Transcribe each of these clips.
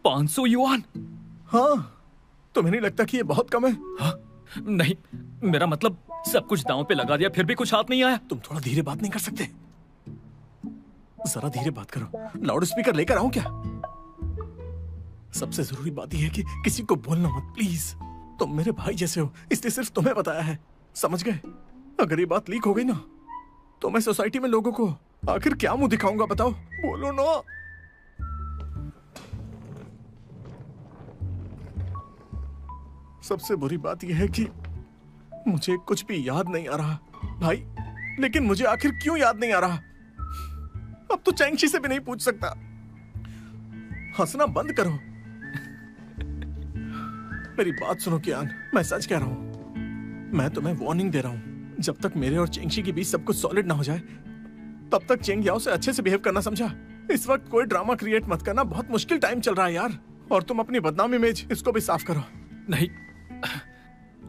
$500? हाँ, तुम्हें नहीं लगता कि ये बहुत कम है? हाँ? नहीं, मेरा मतलब सब कुछ दांव पे लगा दिया फिर भी कुछ हाथ नहीं आया। तुम थोड़ा धीरे बात नहीं कर सकते? जरा धीरे बात करो। लाउड स्पीकर लेकर आऊं क्या? सबसे जरूरी बात यह है कि किसी को बोलना मत प्लीज। तुम मेरे भाई जैसे हो, इसलिए सिर्फ तुम्हें बताया है, समझ गए? अगर ये बात लीक हो गई ना तो मैं सोसाइटी में लोगों को आखिर क्या मुंह दिखाऊंगा बताओ? बोलो ना। सबसे बुरी बात यह है कि मुझे कुछ भी याद नहीं आ रहा भाई। लेकिन मुझे आखिर क्यों याद नहीं आ रहा? अब तो चैंगशी से भी नहीं पूछ सकता। हंसना बंद करो। मेरी बात सुनो कियान, मैं सच कह रहा हूं। मैं तुम्हें वार्निंग दे रहा हूं। जब तक मेरे और चेंगशी के बीच सब कुछ सॉलिड ना हो जाए तब तक चेंग याओ से अच्छे से बिहेव करना, समझा? इस वक्त कोई ड्रामा क्रिएट मत करना। बहुत मुश्किल टाइम चल रहा है यार। और तुम अपनी बदनाम इमेज इसको भी साफ करो। नहीं,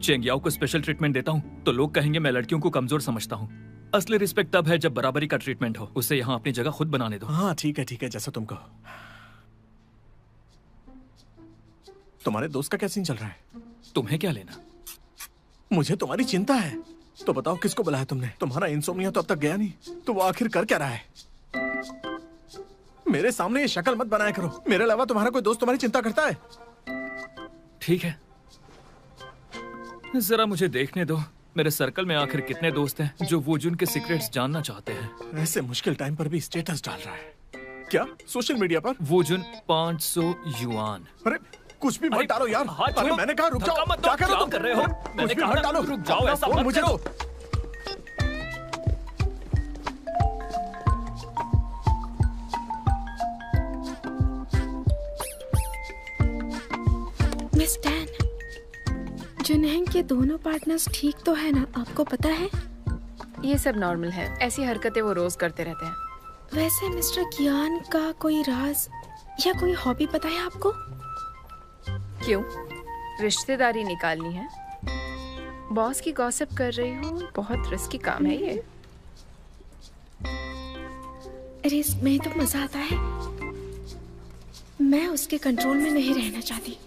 चेंग याओ को स्पेशल ट्रीटमेंट देता हूँ तो लोग कहेंगे मैं लड़कियों को कमजोर समझता हूँ। असली रिस्पेक्ट तब है जब बराबरी का ट्रीटमेंट हो। उसे यहाँ अपनी जगह खुद बनाने दो। हाँ ठीक है, जैसा तुम कहो। तुम्हारे दोस्त का क्या सीन चल रहा है? तुम्हें क्या लेना? मुझे तुम्हारी चिंता है। तो बताओ किसको बुलाया तुमने? तुम्हारा इंसोम्निया तो अब तक गया नहीं, तो वो आखिर कर क्या रहा है? मेरे सामने ये शक्ल मत बनाया करो। मेरे अलावा तुम्हारा कोई दोस्त तुम्हारी चिंता करता है? ठीक है, जरा मुझे देखने दो। मेरे सर्कल में आखिर कितने दोस्त हैं जो वूजुन के सीक्रेट्स जानना चाहते हैं। ऐसे मुश्किल टाइम पर भी स्टेटस डाल रहा है क्या सोशल मीडिया पर? वूजुन 500 युआन। अरे कुछ भी मत डालो यार। अरे मैंने कहा रुक जाओ। क्या करो तुम? कर रहे हो? मैंने कुछ भी मत डालो। रुक जाओ, ऐसा मत मुझे करो। मिस टैन, जुनैंग के दोनों पार्टनर्स ठीक तो है ना? आपको पता है? ये सब नॉर्मल है। ऐसी हरकतें वो रोज करते रहते हैं। वैसे मिस्टर कियान का कोई राज या कोई हॉबी पता है आपको? क्यों? रिश्तेदारी निकालनी है? बॉस की गॉसिप कर रही हूँ। बहुत रिस्की काम है ये। रिस्क में तो मजा आता है। मैं उसके कंट्रोल में नहीं रहना चाहती।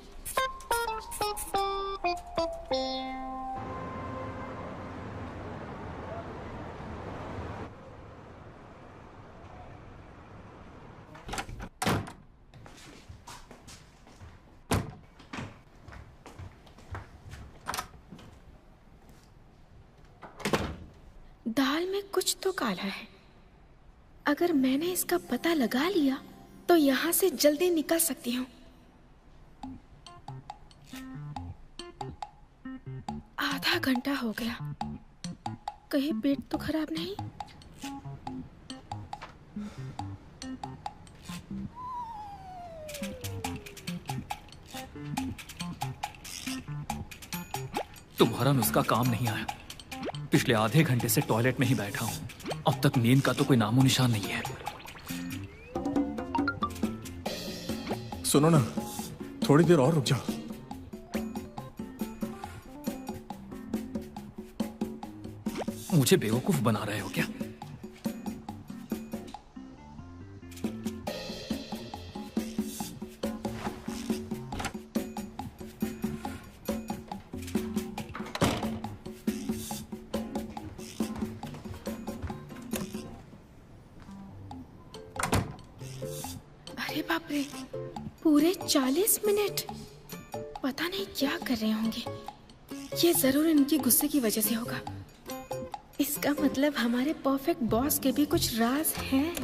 दाल में कुछ तो काला है। अगर मैंने इसका पता लगा लिया तो यहाँ से जल्दी निकल सकती हूँ। आधा घंटा हो गया, कहीं पेट तो खराब नहीं? तुम्हारा नुस्खा काम नहीं आया। पिछले आधे घंटे से टॉयलेट में ही बैठा हूँ। अब तक नींद का तो कोई नामो निशान नहीं है। सुनो ना, थोड़ी देर और रुक जाओ। मुझे बेवकूफ बना रहे हो क्या? अरे बाप रे, पूरे 40 मिनट। पता नहीं क्या कर रहे होंगे। ये जरूर इनकी गुस्से की वजह से होगा। इसका मतलब हमारे परफेक्ट बॉस के भी कुछ राज हैं।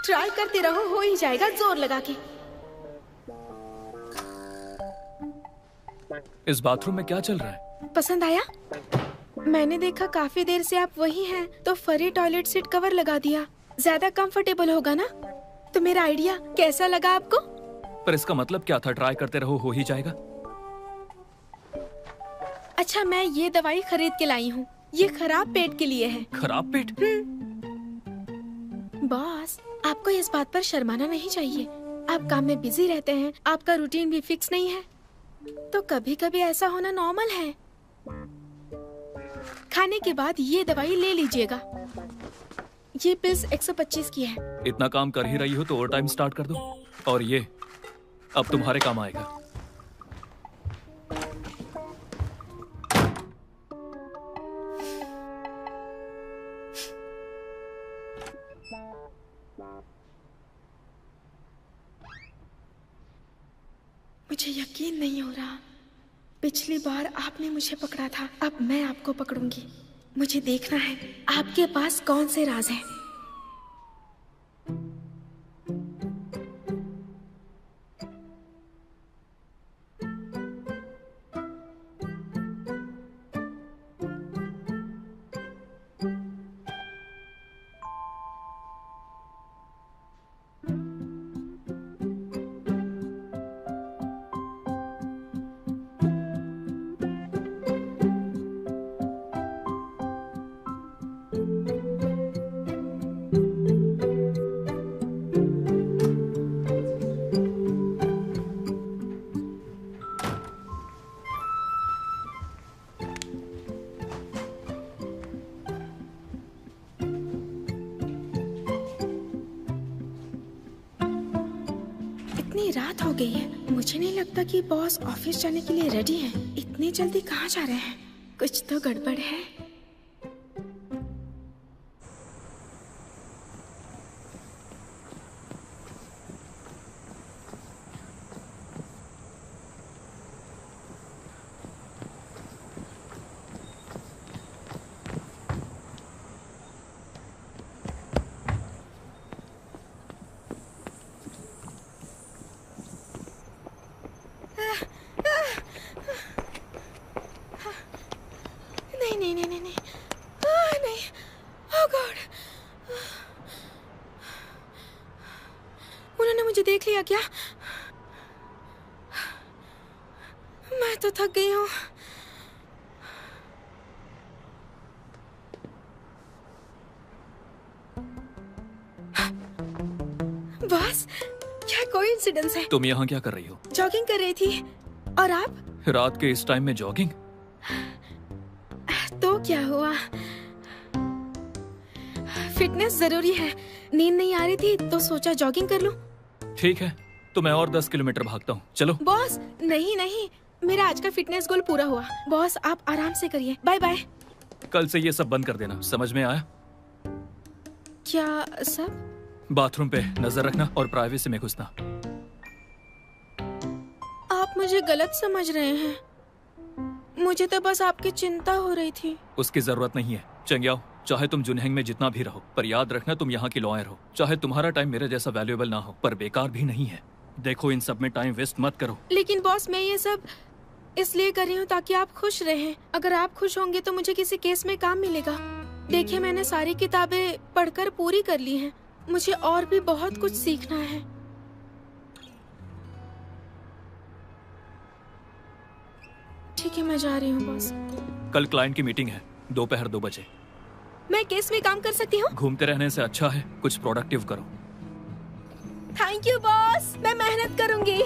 ट्राई करते रहो, हो ही जाएगा जोर लगा के। इस बाथरूम में क्या चल रहा है? पसंद आया? मैंने देखा काफी देर से आप वही हैं, तो फरी टॉयलेट सीट कवर लगा दिया। ज्यादा कंफर्टेबल होगा ना? तो मेरा आइडिया कैसा लगा आपको? पर इसका मतलब क्या था? ट्राई करते रहो, हो ही जाएगा। अच्छा, मैं ये दवाई खरीद के लाई हूँ। ये खराब पेट के लिए है। खराब पेट? बॉस, आपको इस बात पर शर्माना नहीं चाहिए। आप काम में बिजी रहते हैं, आपका रूटीन भी फिक्स नहीं है, तो कभी कभी ऐसा होना नॉर्मल है। खाने के बाद ये दवाई ले लीजिएगा। ये पिल्स 125 की है। इतना काम कर ही रही हो तो ओवर टाइम स्टार्ट कर दो। और ये अब तुम्हारे काम आएगा। मुझे यकीन नहीं हो रहा। पिछली बार आपने मुझे पकड़ा था, अब मैं आपको पकड़ूंगी। मुझे देखना है आपके पास कौन से राज हैं। इतनी रात हो गई है, मुझे नहीं लगता कि बॉस ऑफिस जाने के लिए रेडी हैं। इतनी जल्दी कहाँ जा रहे हैं? कुछ तो गड़बड़ है। नहीं नहीं नहीं नहीं नहीं, नहीं। ओह गॉड, उन्होंने मुझे देख लिया क्या? मैं तो थक गई हूँ। बॉस, क्या कोइंसिडेंस है। तुम यहाँ क्या कर रही हो? जॉगिंग कर रही थी। और आप? रात के इस टाइम में जॉगिंग? तो क्या हुआ? फिटनेस जरूरी है। नींद नहीं आ रही थी तो सोचा जॉगिंग कर लूं। ठीक है, तो मैं और 10 किलोमीटर भागता हूँ। चलो। बॉस, नहीं नहीं, मेरा आज का फिटनेस गोल पूरा हुआ। बॉस, आप आराम से करिए। Bye bye. कल से ये सब बंद कर देना, समझ में आया? क्या सब? बाथरूम पे नजर रखना और प्राइवेसी में घुसना। आप मुझे गलत समझ रहे हैं। मुझे तो बस आपकी चिंता हो रही थी। उसकी जरूरत नहीं है। चंग्याओ, चाहे तुम जुनहेंग में जितना भी रहो, पर याद रखना तुम यहाँ की लॉयर हो। चाहे तुम्हारा टाइम मेरे जैसा वैल्यूएबल ना हो, पर बेकार भी नहीं है। देखो, इन सब में टाइम वेस्ट मत करो। लेकिन बॉस, मैं ये सब इसलिए कर रही हूँ ताकि आप खुश रहें। अगर आप खुश होंगे तो मुझे किसी केस में काम मिलेगा। देखिए, मैंने सारी किताबें पढ़कर पूरी कर ली हैं। मुझे और भी बहुत कुछ सीखना है। ठीक है, मैं जा रही हूँ बॉस। कल क्लाइंट की मीटिंग है, दोपहर 2 बजे। मैं केस में काम कर सकती हूँ? घूमते रहने से अच्छा है कुछ प्रोडक्टिव करो। थैंक यू बॉस, मैं मेहनत करूंगी।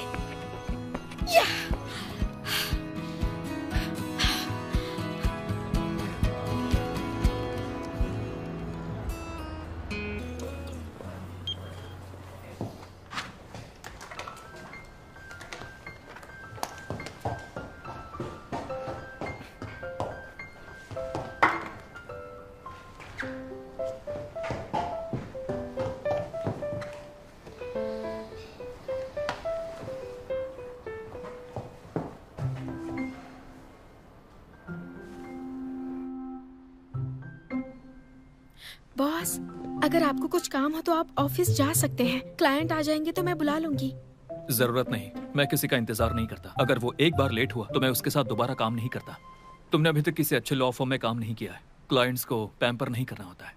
बॉस, अगर आपको कुछ काम हो तो आप ऑफिस जा सकते हैं। क्लाइंट आ जाएंगे तो मैं बुला लूंगी। जरूरत नहीं, मैं किसी का इंतजार नहीं करता। अगर वो एक बार लेट हुआ तो मैं उसके साथ दोबारा काम नहीं करता। तुमने अभी तक किसी अच्छे लॉ फर्म में काम नहीं किया है। क्लाइंट्स को पैम्पर नहीं करना होता है।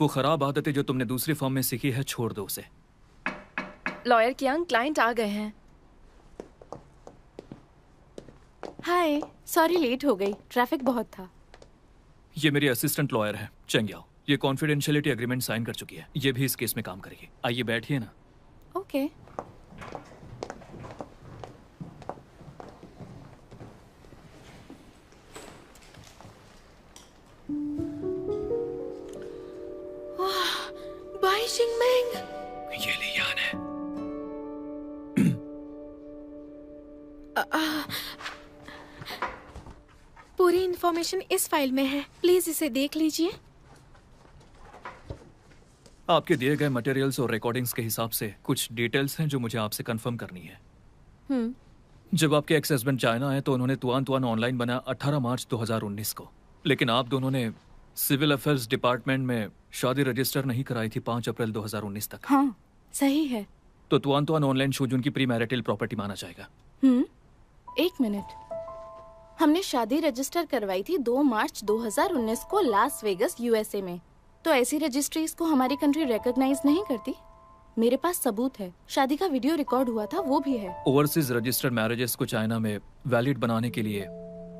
वो खराब आदतें जो तुमने दूसरी फर्म में सीखी है, छोड़ दो उसे। लॉयर कियांग, क्लाइंट आ गए हैं। हाय। सॉरी लेट हो गई, ट्रैफिक बहुत था। ये मेरी असिस्टेंट लॉयर है चेंग याओ। ये कॉन्फिडेंशियलिटी एग्रीमेंट साइन कर चुकी है। ये भी इस केस में काम करेगी। आइए बैठिए ना। ओके। बाई शिंगमेंग, ये लियान है। पूरी इंफॉर्मेशन इस फाइल में है, प्लीज इसे देख लीजिए। आपके दिए गए मटेरियल्स और रिकॉर्डिंग्स के हिसाब से कुछ डिटेल्स हैं जो मुझे आपसे कंफर्म करनी है। जब आपके एक्स हस्बैंड चाइना आए तो उन्होंने तुआन तुआन ऑनलाइन बना 18 मार्च 2019 को, लेकिन आप दोनों ने सिविल अफेयर्स डिपार्टमेंट में शादी रजिस्टर नहीं कराई थी 5 अप्रैल 2019 तक। हाँ सही है। तो तुआन तुआन ऑनलाइन शूज उनकी प्री मैरिटल प्रॉपर्टी माना जाएगा। एक मिनट, हमने शादी रजिस्टर करवाई थी 2 मार्च 2019 को लास वेगस यूएसए में। तो ऐसी रजिस्ट्रीज को हमारी कंट्री रिकॉग्नाइज नहीं करती। मेरे पास सबूत है, शादी का वीडियो रिकॉर्ड हुआ था, वो भी है। ओवरसीज रजिस्टर्ड मैरिजेस को चाइना में वैलिड बनाने के लिए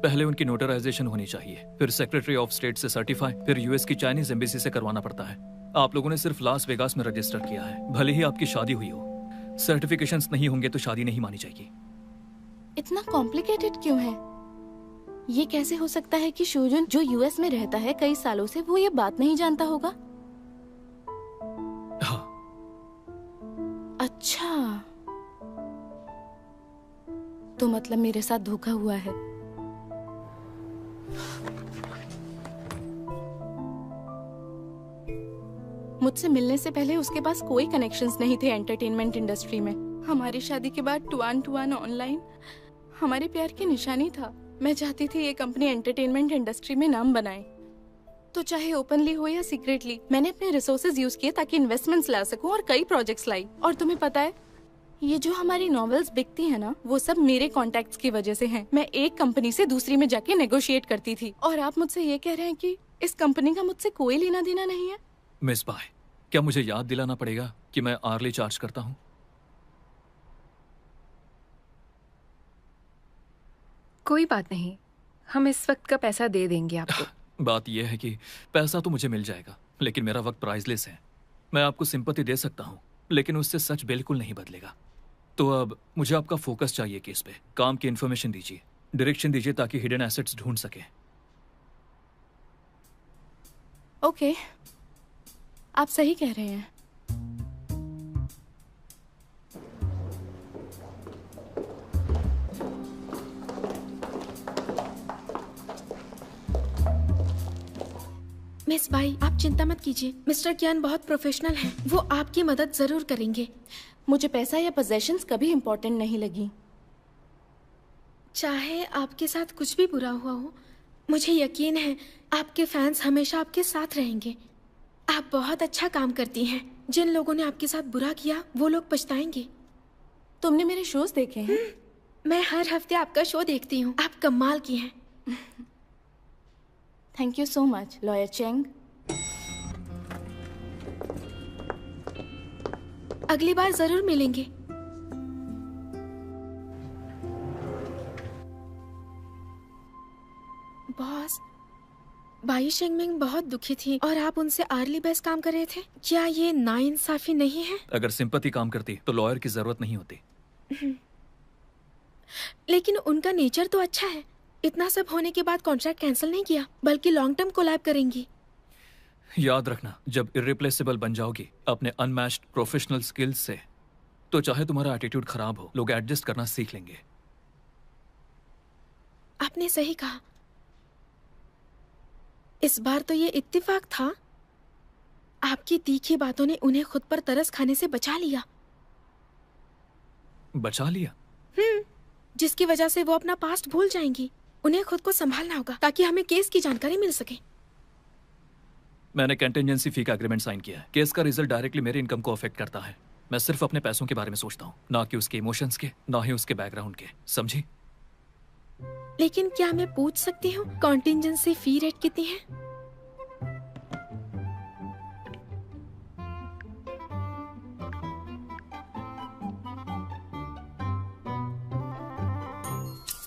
पहले उनकी नोटराइजेशन होनी चाहिए, फिर सेक्रेटरी ऑफ स्टेट से सर्टिफाई, फिर यूएस की चाइनीज एम्बेसी से करवाना पड़ता है। आप लोगों ने सिर्फ लास वेगास में रजिस्टर किया है। भले ही आपकी शादी हुई हो, सर्टिफिकेशंस नहीं होंगे तो शादी नहीं मानी जाएगी। इतना कॉम्प्लिकेटेड क्यों है? ये कैसे हो सकता है कि शोजुन जो यूएस में रहता है कई सालों से, वो ये बात नहीं जानता होगा? हाँ। अच्छा, तो मतलब मेरे साथ धोखा हुआ है। मुझसे मिलने से पहले उसके पास कोई कनेक्शंस नहीं थे एंटरटेनमेंट इंडस्ट्री में। हमारी शादी के बाद टुआन टुआन ऑनलाइन हमारे प्यार की निशानी था। मैं चाहती थी ये कंपनी एंटरटेनमेंट इंडस्ट्री में नाम बनाए, तो चाहे ओपनली हो या सीक्रेटली। मैंने अपने रिसोर्सेज यूज किए ताकि इन्वेस्टमेंट्स ला सकूं और कई प्रोजेक्ट्स लाई। और तुम्हें पता है, ये जो हमारी नॉवेल्स बिकती है ना, वो सब मेरे कॉन्टेक्ट्स की वजह से हैं। मैं एक कंपनी से दूसरी में जाके नेगोशिएट करती थी, और आप मुझसे ये कह रहे हैं कि इस कंपनी का मुझसे कोई लेना देना नहीं है? मिस बाय, क्या मुझे याद दिलाना पड़ेगा कि मैं आर्ली चार्ज करता हूँ? कोई बात नहीं, हम इस वक्त का पैसा दे देंगे आपको। बात यह है कि पैसा तो मुझे मिल जाएगा, लेकिन मेरा वक्त प्राइसलेस है। मैं आपको सिंपैथी दे सकता हूँ, लेकिन उससे सच बिल्कुल नहीं बदलेगा। तो अब मुझे आपका फोकस चाहिए केस पे। काम की इन्फॉर्मेशन दीजिए, डायरेक्शन दीजिए ताकि हिडन एसेट्स ढूंढ सके। ओके, आप सही कह रहे हैं। मिस बाई, आप चिंता मत कीजिए। मिस्टर कियान बहुत प्रोफेशनल हैं, वो आपकी मदद जरूर करेंगे। मुझे पैसा या पोजेशंस कभी इम्पोर्टेंट नहीं लगी। चाहे आपके साथ कुछ भी बुरा हुआ हो, मुझे यकीन है आपके फैंस हमेशा आपके साथ रहेंगे। आप बहुत अच्छा काम करती हैं। जिन लोगों ने आपके साथ बुरा किया वो लोग पछताएंगे। तुमने मेरे शोज देखे हैं? मैं हर हफ्ते आपका शो देखती हूँ। आप कमाल की हैं। Thank you so much lawyer Cheng. अगली बार जरूर मिलेंगे। बॉस, बाई शेंगमिंग बहुत दुखी थी और आप उनसे आर्ली बहस काम कर रहे थे। क्या ये नाइंसाफी नहीं है? अगर सिंपैथी काम करती तो लॉयर की जरूरत नहीं होती। लेकिन उनका नेचर तो अच्छा है। इतना सब होने के बाद कॉन्ट्रैक्ट कैंसिल नहीं किया, बल्कि लॉन्ग टर्म कोलैब करेंगी। याद रखना, जब इर्रिप्लेसेबल बन जाओगी अपने अनमैच्ड प्रोफेशनल स्किल्स से, तो चाहे तुम्हारा एटीट्यूड खराब हो, लोग एडजस्ट करना सीख लेंगे। आपने सही कहा। इस बार तो ये इत्तेफाक था। आपकी तीखी बातों ने उन्हें खुद पर तरस खाने से बचा लिया। बचा लिया? जिसकी वजह से वो अपना पास्ट भूल जाएंगी। उन्हें खुद को संभालना होगा ताकि हमें केस की जानकारी मिल सके। मैंने कंटिजेंसी फी का एग्रीमेंट साइन किया है। केस का रिजल्ट डायरेक्टली मेरे इनकम को अफेक्ट करता है। मैं सिर्फ अपने पैसों के बारे में सोचता हूँ, ना कि उसके इमोशंस के, ना ही उसके बैकग्राउंड के। समझी? लेकिन क्या मैं पूछ सकती हूँ कॉन्टिजेंसी फी रेट कितनी है?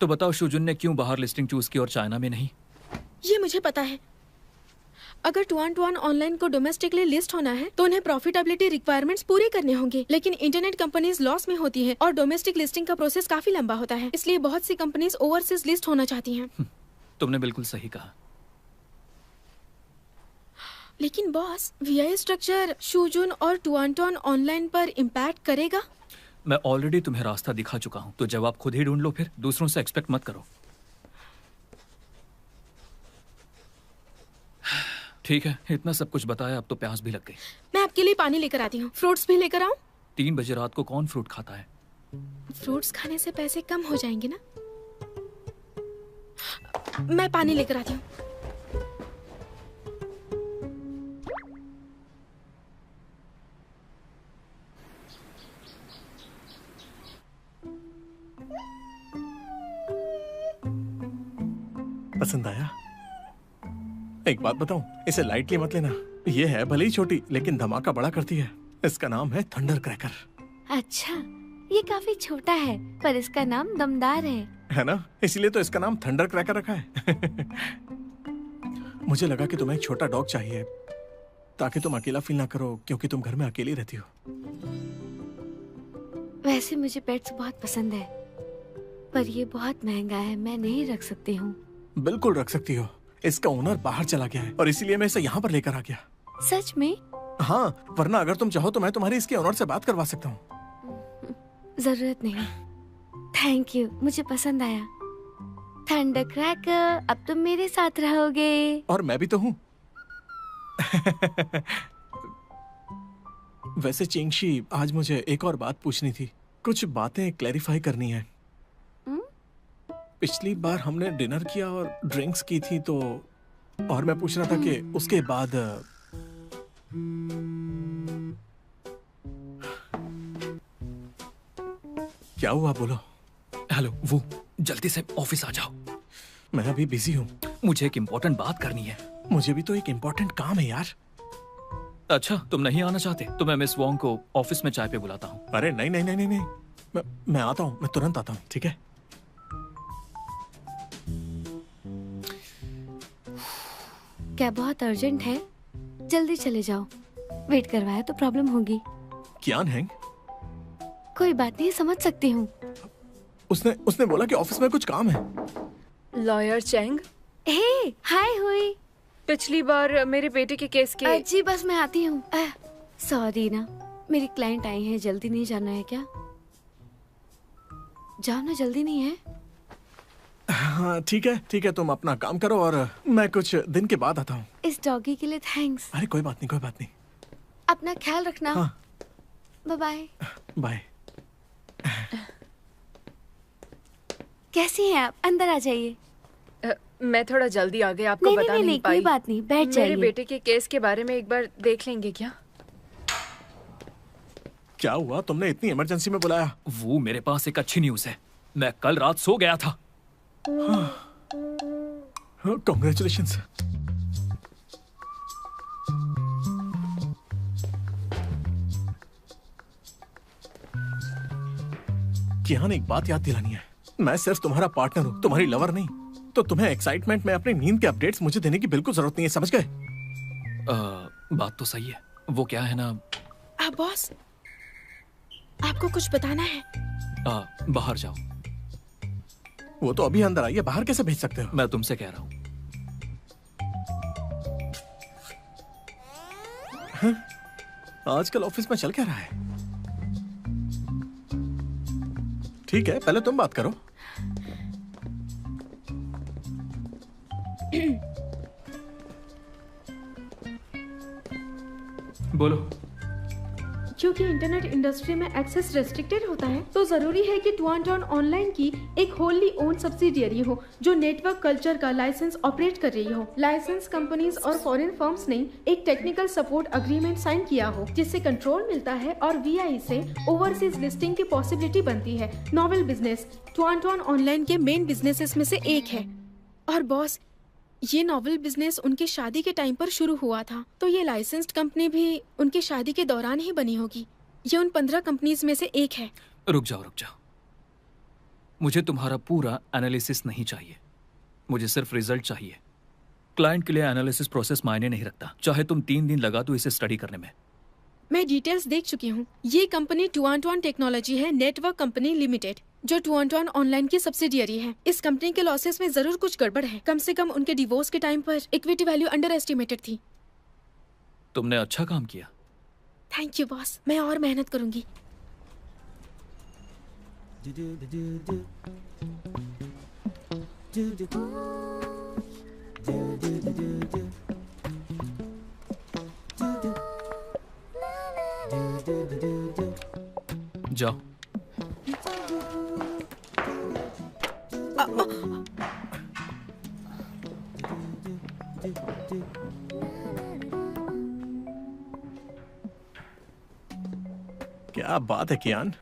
तो बताओ शुजुन ने क्यों बाहर लिस्टिंग चूज की और चाइना में नहीं? ये मुझे पता है। अगर टुआन टुआन ऑनलाइन को डोमेस्टिकली लिस्ट होना है तो उन्हें प्रॉफिटेबिलिटी रिक्वायरमेंट्स पूरे करने होंगे, लेकिन इंटरनेट कंपनीज लॉस में होती है और डोमेस्टिक लिस्टिंग का प्रोसेस काफी लंबा होता है, इसलिए बहुत सी कंपनीज ओवरसीज लिस्ट होना चाहती हैं। तुमने बिल्कुल सही कहा। लेकिन बॉस, वीआई स्ट्रक्चर शुजुन और टुआन टुआन ऑनलाइन पर इम्पैक्ट करेगा? मैं ऑलरेडी तुम्हें रास्ता दिखा चुका हूँ, तो जवाब खुद ही ढूंढ लो, फिर दूसरों से एक्सपेक्ट मत करो। ठीक है, इतना सब कुछ बताया, अब तो प्यास भी लग गई। मैं आपके लिए पानी लेकर आती हूँ। फ्रूट्स भी लेकर आऊँ? 3 बजे रात को कौन फ्रूट खाता है? फ्रूट्स खाने से पैसे कम हो जाएंगे ना। मैं पानी लेकर आती हूँ। पसंद आया? एक बात बताऊं, इसे लाइटली मत लेना। ये है भले ही छोटी, लेकिन धमाका बड़ा करती है। इसका नाम है थंडर क्रैकर। अच्छा, ये काफी छोटा है पर इसका नाम दमदार है ना? इसीलिए तो इसका नाम थंडर क्रैकर रखा है। मुझे लगा कि तुम्हें एक छोटा डॉग चाहिए ताकि तुम अकेला फील ना करो, क्योंकि तुम घर में अकेली रहती हो। वैसे मुझे पेट्स बहुत पसंद है, पर ये बहुत महंगा है, मैं नहीं रख सकती हूँ। बिल्कुल रख सकती हो। इसका ओनर बाहर चला गया है और इसीलिए मैं इसे यहाँ पर लेकर आ गया। सच में? हाँ, वरना अगर तुम चाहो तो मैं तुम्हारी इसके ओनर से बात करवा सकता हूँ। जरूरत नहीं, थैंक यू, मुझे पसंद आया। थंडर क्रैकर, अब तुम मेरे साथ रहोगे। और मैं भी तो हूँ। वैसे चिंगशी, आज मुझे एक और बात पूछनी थी, कुछ बातें क्लैरिफाई करनी है। पिछली बार हमने डिनर किया और ड्रिंक्स की थी, तो और मैं पूछ रहा था कि उसके बाद क्या हुआ, बोलो। हेलो, वो जल्दी से ऑफिस आ जाओ। मैं अभी बिजी हूँ। मुझे एक इम्पोर्टेंट बात करनी है। मुझे भी तो एक इम्पोर्टेंट काम है यार। अच्छा, तुम नहीं आना चाहते तो मैं मिस वोंग को ऑफिस में चाय पे बुलाता हूँ। अरे नहीं नहीं नहीं नहीं नहीं, मैं आता हूँ, मैं तुरंत आता हूँ, ठीक है? क्या बहुत अर्जेंट है? जल्दी चले जाओ, वेट करवाया तो प्रॉब्लम होगी। कियान हैंग? कोई बात नहीं, समझ सकती हूँ। उसने बोला कि ऑफिस में कुछ काम है। लॉयर चेंग, हे, हाय हुई। पिछली बार मेरे बेटे के केस के जी बस मैं आती हूँ। सॉरी ना, मेरी क्लाइंट आई है, जल्दी नहीं जाना है क्या? जाओ ना, जल्दी नहीं है? हाँ ठीक है, तुम अपना काम करो और मैं कुछ दिन के बाद आता हूँ। इस डॉगी के लिए थैंक्स। अरे कोई बात नहीं। अपना ख्याल रखना। हाँ। Bye bye. बाय। कैसी हैं आप? अंदर आ जाइए। मैं थोड़ा जल्दी आ गई, आपको बता नहीं पाई। कोई बात नहीं, बैठ जाइए। मेरे बेटे के केस के बारे में एक बार देख लेंगे क्या? क्या हुआ, तुमने इतनी इमरजेंसी में बुलाया? वो मेरे पास एक अच्छी न्यूज़ है। मैं कल रात सो गया था। कॉन्ग्रेचुलेशंस। कियान, एक बात याद दिलानी है, मैं सिर्फ तुम्हारा पार्टनर हूँ, तुम्हारी लवर नहीं। तो तुम्हें एक्साइटमेंट में अपनी नींद के अपडेट्स मुझे देने की बिल्कुल जरूरत नहीं है, समझ गए? बात तो सही है। वो क्या है ना, बॉस, आपको कुछ बताना है। बाहर जाओ। वो तो अभी अंदर आई है, बाहर कैसे भेज सकते हो? मैं तुमसे कह रहा हूँ। आजकल ऑफिस में चल क्या रहा है? ठीक है, पहले तुम बात करो। बोलो। क्योंकि इंटरनेट इंडस्ट्री में एक्सेस रेस्ट्रिक्टेड होता है, तो जरूरी है कि टुआन टुआन ऑनलाइन की एक होली ओन सब्सिडियरी हो जो नेटवर्क कल्चर का लाइसेंस ऑपरेट कर रही हो। लाइसेंस कंपनीज और फॉरेन फर्म्स ने एक टेक्निकल सपोर्ट अग्रीमेंट साइन किया हो, जिससे कंट्रोल मिलता है और वीआई से ओवरसीज लिस्टिंग की पॉसिबिलिटी बनती है। नॉवेल बिजनेस टुआन टुआन ऑनलाइन के मेन बिजनेसेस में से एक है। और बॉस, ये नॉवल बिजनेस उनकी शादी के टाइम पर शुरू हुआ था, तो ये लाइसेंस्ड कंपनी भी उनकी शादी के दौरान ही बनी होगी। ये उन 15 कंपनीज में से एक है। रुक जाओ। मुझे तुम्हारा पूरा एनालिसिस नहीं चाहिए, मुझे सिर्फ रिजल्ट चाहिए। क्लाइंट के लिए एनालिसिस प्रोसेस मायने नहीं रखता, चाहे तुम 3 दिन लगा दो इसे स्टडी करने में। मैं डिटेल्स देख चुकी हूँ। ये कंपनी टुआन टेक्नोलॉजी है, नेटवर्क कंपनी लिमिटेड, जो टुआन ऑनलाइन की सब्सिडियरी है। इस कंपनी के लॉसेस में जरूर कुछ गड़बड़ है। कम से कम उनके डिवोर्स के टाइम पर इक्विटी वैल्यू अंडर एस्टिमेटेड थी। तुमने अच्छा काम किया। थैंक यू बॉस, मैं और मेहनत करूंगी। जाओ। क्या बात है कियान,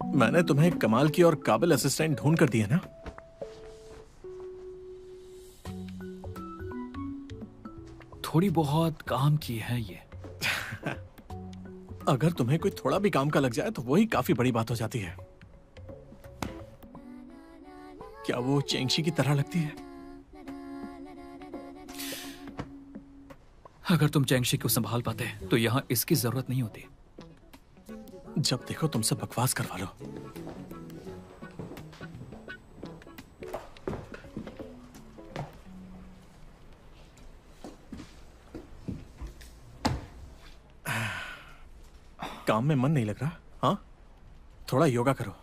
मैंने तुम्हें एक कमाल की और काबिल असिस्टेंट ढूंढ कर दी है ना। थोड़ी बहुत काम की है ये। अगर तुम्हें कोई थोड़ा भी काम का लग जाए तो वही काफी बड़ी बात हो जाती है। क्या वो चेंगशी की तरह लगती है? अगर तुम चेंगशी को संभाल पाते तो यहाँ इसकी जरूरत नहीं होती। जब देखो तुमसे बकवास करवा लो। काम में मन नहीं लग रहा? हाँ, थोड़ा योगा करो।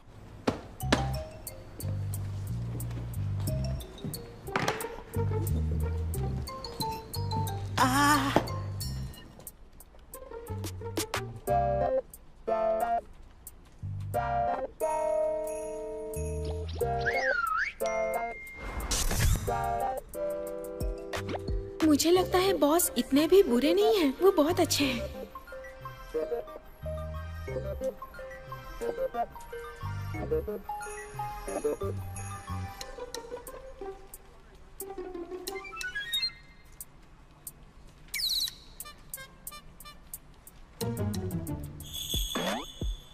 मुझे लगता है बॉस इतने भी बुरे नहीं हैं, वो बहुत अच्छे हैं।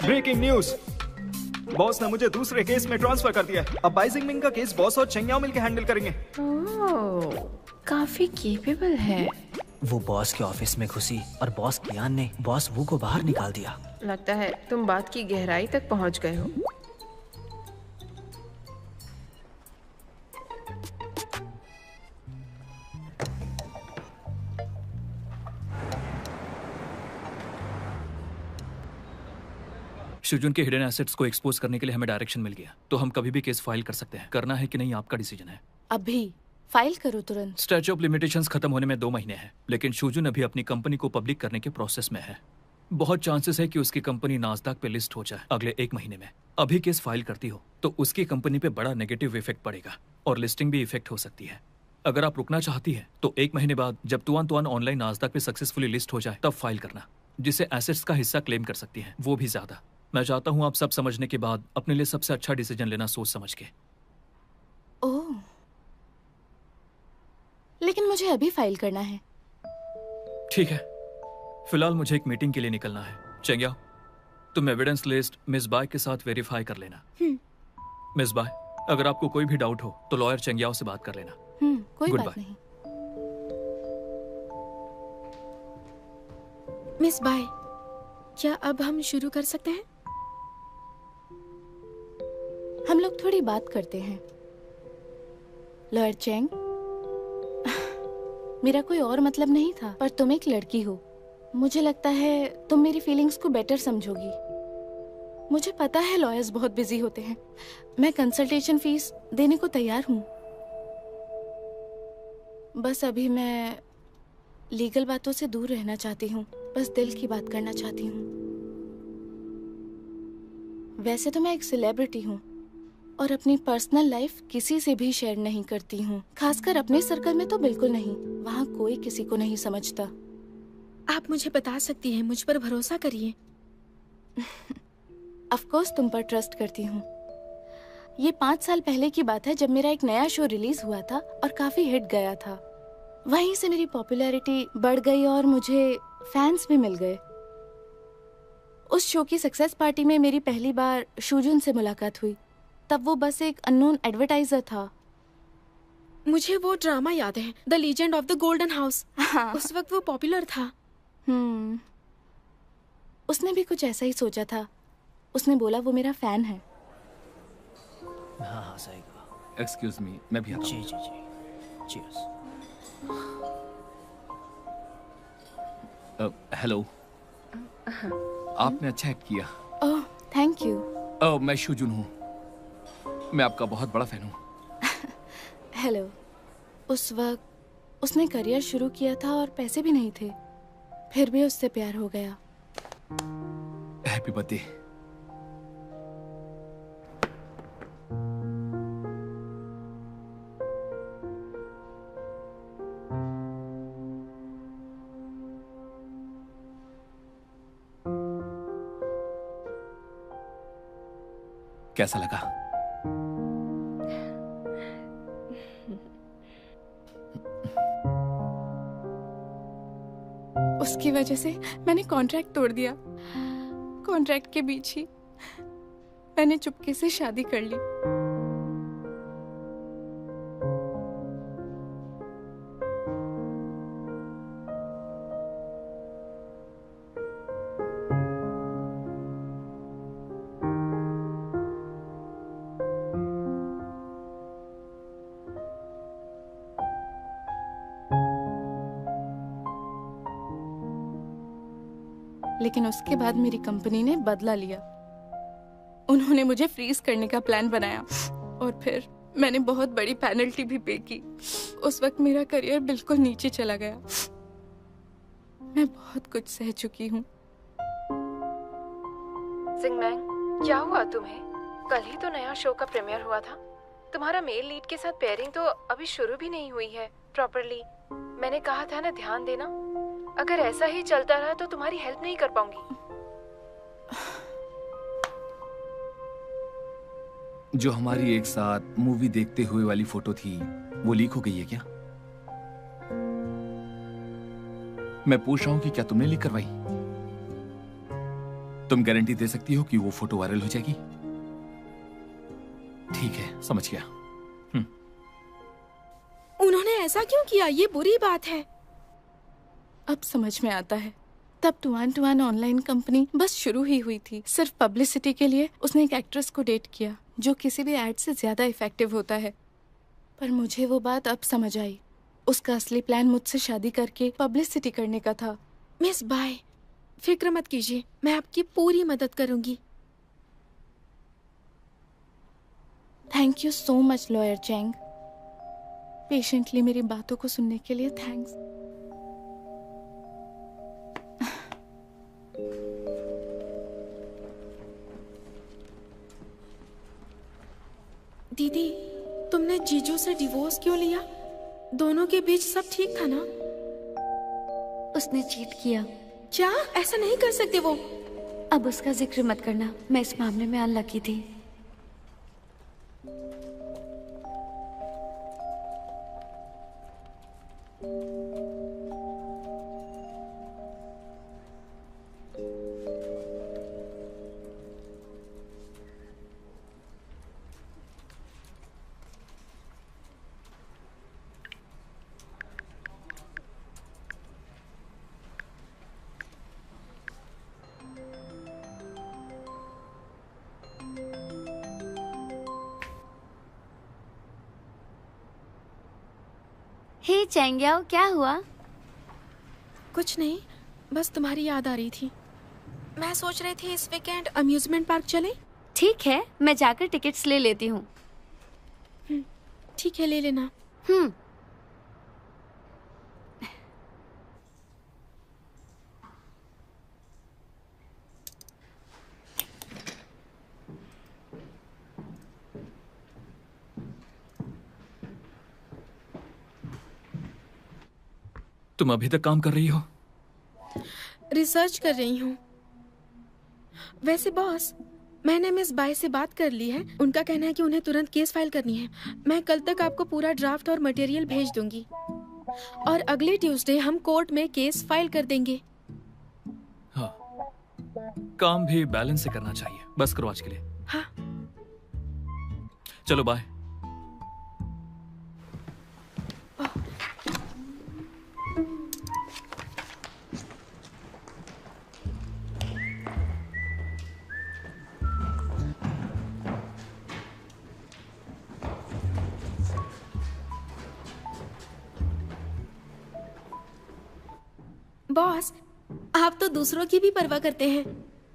ब्रेकिंग न्यूज, बॉस ने मुझे दूसरे केस में ट्रांसफर कर दिया है। अब बाइजिंग मिंग का केस बॉस और चेंगयाओ मिलकर हैंडल करेंगे। ओह, काफी केपेबल है। वो बॉस के ऑफिस में घुसी और बॉस कियान ने बॉस वू को बाहर निकाल दिया। लगता है तुम बात की गहराई तक पहुंच गए हो। शुजुन के हिडन एसेट्स को एक्सपोज करने के लिए हमें डायरेक्शन मिल गया, तो हम कभी भी केस फाइल कर सकते हैं। करना है कि नहीं आपका डिसीजन है। अभी फाइल करो तुरंत। स्टैच्यू ऑफ लिमिटेशंस खत्म होने में 2 महीने हैं, लेकिन शुजुन अभी अपनी कंपनी को पब्लिक करने के प्रोसेस में है। बहुत चांसेस है कि उसकी कंपनी नास्दाक पे लिस्ट हो जाए अगले 1 महीने में। अभी केस फाइल करती हो तो उसकी कंपनी पे बड़ा नेगेटिव इफेक्ट पड़ेगा और लिस्टिंग भी इफेक्ट हो सकती है। अगर आप रुकना चाहती है तो 1 महीने बाद जब तुआन ऑनलाइन नास्दाक पे सक्सेसफुली लिस्ट हो जाए तब फाइल करना, जिससे एसेट्स का हिस्सा क्लेम कर सकती है, वो भी ज्यादा। मैं चाहता हूँ आप सब समझने के बाद अपने लिए सबसे अच्छा डिसीजन लेना, सोच समझ के। ओह, लेकिन मुझे अभी फाइल करना है। ठीक है, फिलहाल मुझे एक मीटिंग के लिए निकलना है। चेंगयाओ, तुम एविडेंस लिस्ट मिस बाय के साथ वेरीफाई कर लेना। मिस बाय, अगर आपको कोई भी डाउट हो तो लॉयर चेंगयाओ से बात कर लेना। कोई Goodbye. बात नहीं। मिस बाय, क्या अब हम शुरू कर सकते हैं? हम लोग थोड़ी बात करते हैं। लॉयर चेंग, मेरा कोई और मतलब नहीं था, पर तुम एक लड़की हो। मुझे लगता है तुम मेरी फीलिंग्स को बेटर समझोगी। मुझे पता है लॉयर्स बहुत बिजी होते हैं। मैं कंसल्टेशन फीस देने को तैयार हूँ। बस अभी मैं लीगल बातों से दूर रहना चाहती हूँ, बस दिल की बात करना चाहती हूँ। वैसे तो मैं एक सेलिब्रिटी हूँ और अपनी पर्सनल लाइफ किसी से भी शेयर नहीं करती हूँ, खासकर अपने सर्कल में तो बिल्कुल नहीं। वहाँ कोई किसी को नहीं समझता। आप मुझे बता सकती हैं, मुझ पर भरोसा करिए। ऑफ कोर्स तुम पर ट्रस्ट करती हूँ। ये 5 साल पहले की बात है जब मेरा एक नया शो रिलीज हुआ था और काफी हिट गया था। वहीं से मेरी पॉपुलैरिटी बढ़ गई और मुझे फैंस भी मिल गए। उस शो की सक्सेस पार्टी में मेरी पहली बार शुजुन से मुलाकात हुई। तब वो बस एक अननोन एडवर्टाइजर था। मुझे वो ड्रामा याद है, the legend of the golden house. उस वक्त वो पॉपुलर था। उसने भी कुछ ऐसा ही सोचा था। उसने बोला वो मेरा फैन है। हाँ हाँ सही कहा। एक्सक्यूज मी, मैं भी आता जी हूँ। जी जी। चीयर्स। हेलो। आपने अच्छा एक्ट किया। Oh thank you. मैं शुजुन हूँ, मैं आपका बहुत बड़ा फैन हूँ। हेलो। उस वक्त उसने करियर शुरू किया था और पैसे भी नहीं थे, फिर भी उससे प्यार हो गया। Happy birthday. कैसा लगा? उसकी वजह से मैंने कॉन्ट्रैक्ट तोड़ दिया। कॉन्ट्रैक्ट के बीच ही मैंने चुपके से शादी कर ली। लेकिन उसके बाद मेरी कंपनी ने बदला लिया। उन्होंने मुझे फ्रीज करने का प्लान बनाया और फिर मैंने बहुत बड़ी पेनल्टी भी पे की। उस वक्त मेरा करियर बिल्कुल नीचे चला गया। मैं बहुत कुछ सह चुकी हूँ। जिंगमैंग, क्या हुआ तुम्हें? कल ही तो नया शो का प्रीमियर हुआ था। तुम्हारा मेल लीड के साथ पेयरिंग तो अभी शुरू भी नहीं हुई है प्रॉपरली। मैंने कहा था ना, ध्यान देना। अगर ऐसा ही चलता रहा तो तुम्हारी हेल्प नहीं कर पाऊंगी। जो हमारी एक साथ मूवी देखते हुए वाली फोटो थी, वो लीक हो गई है क्या? मैं पूछ रहा हूं कि क्या तुमने लीक करवाई? तुम गारंटी दे सकती हो कि वो फोटो वायरल हो जाएगी? ठीक है, समझ गया। उन्होंने ऐसा क्यों किया? ये बुरी बात है। अब समझ में आता है। तब टू-1 ऑनलाइन कंपनी बस शुरू ही हुई थी। सिर्फ पब्लिसिटी के लिए उसने एक एक्ट्रेस को डेट किया, जो किसी भी एड से ज्यादा इफेक्टिव होता है। पर मुझे वो बात अब समझ आई। उसका असली प्लान मुझसे शादी करके पब्लिसिटी करने का था। मिस बाय, फिक्र मत कीजिए, मैं आपकी पूरी मदद करूंगी। Thank you so much lawyer Chang. Patiently मेरी बातों को सुनने के लिए थैंक्स। दीदी, तुमने जीजू से डिवोर्स क्यों लिया? दोनों के बीच सब ठीक था ना? उसने चीट किया। क्या? ऐसा नहीं कर सकते वो। अब उसका जिक्र मत करना, मैं इस मामले में अनलकी थी। हे चैंग्याओ, क्या हुआ? कुछ नहीं, बस तुम्हारी याद आ रही थी। मैं सोच रही थी इस वीकेंड अम्यूजमेंट पार्क चलें। ठीक है, मैं जाकर टिकट्स ले लेती हूँ। ठीक है, ले लेना। तुम अभी तक काम कर रही हो? रिसर्च कर रही हूँ। वैसे बॉस, मैंने मिस बाय से बात कर ली है। उनका कहना है कि उन्हें तुरंत केस फाइल करनी है। मैं कल तक आपको पूरा ड्राफ्ट और मटेरियल भेज दूंगी और अगले ट्यूसडे हम कोर्ट में केस फाइल कर देंगे। हाँ, काम भी बैलेंस से करना चाहिए। बस करो आज के लिए। हाँ। चलो बाय। बॉस, आप तो दूसरों की भी परवाह करते हैं।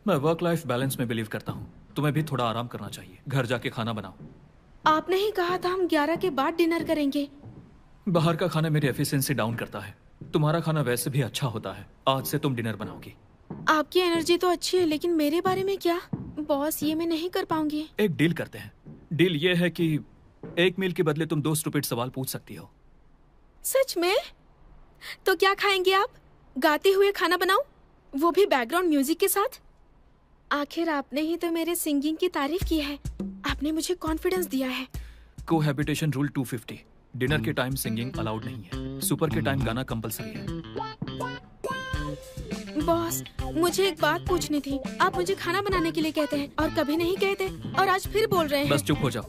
मैं वर्क लाइफ बैलेंस में बिलीव करता हूँ। तुम्हें भी थोड़ा आराम करना चाहिए। घर जाके खाना बनाओ। आपने ही कहा था हम 11 के बाद डिनर करेंगे। बाहर का खाना मेरी एफिशिएंसी डाउन करता है। तुम्हारा खाना वैसे भी अच्छा होता है। आज से तुम डिनर बनाओगी। आपकी एनर्जी तो अच्छी है, लेकिन मेरे बारे में क्या? बॉस, ये मैं नहीं कर पाऊंगी। एक डील करते हैं। डील ये है कि एक मील के बदले तुम 2 स्टूपिड सवाल पूछ सकती हो। सच में? तो क्या खाएंगे आप? गाते हुए खाना बनाऊं, वो भी बैकग्राउंड म्यूजिक के साथ? आखिर आपने ही तो मेरे सिंगिंग की तारीफ की है। आपने मुझे कॉन्फिडेंस दिया है। Cohabitation rule 250। डिनर के टाइम सिंगिंग अलाउड नहीं है। सुपर के टाइम गाना कंपलसरी है। बॉस, मुझे एक बात पूछनी थी। आप मुझे खाना बनाने के लिए कहते हैं और कभी नहीं कहते, और आज फिर बोल रहे हैं। बस चुप हो जाओ।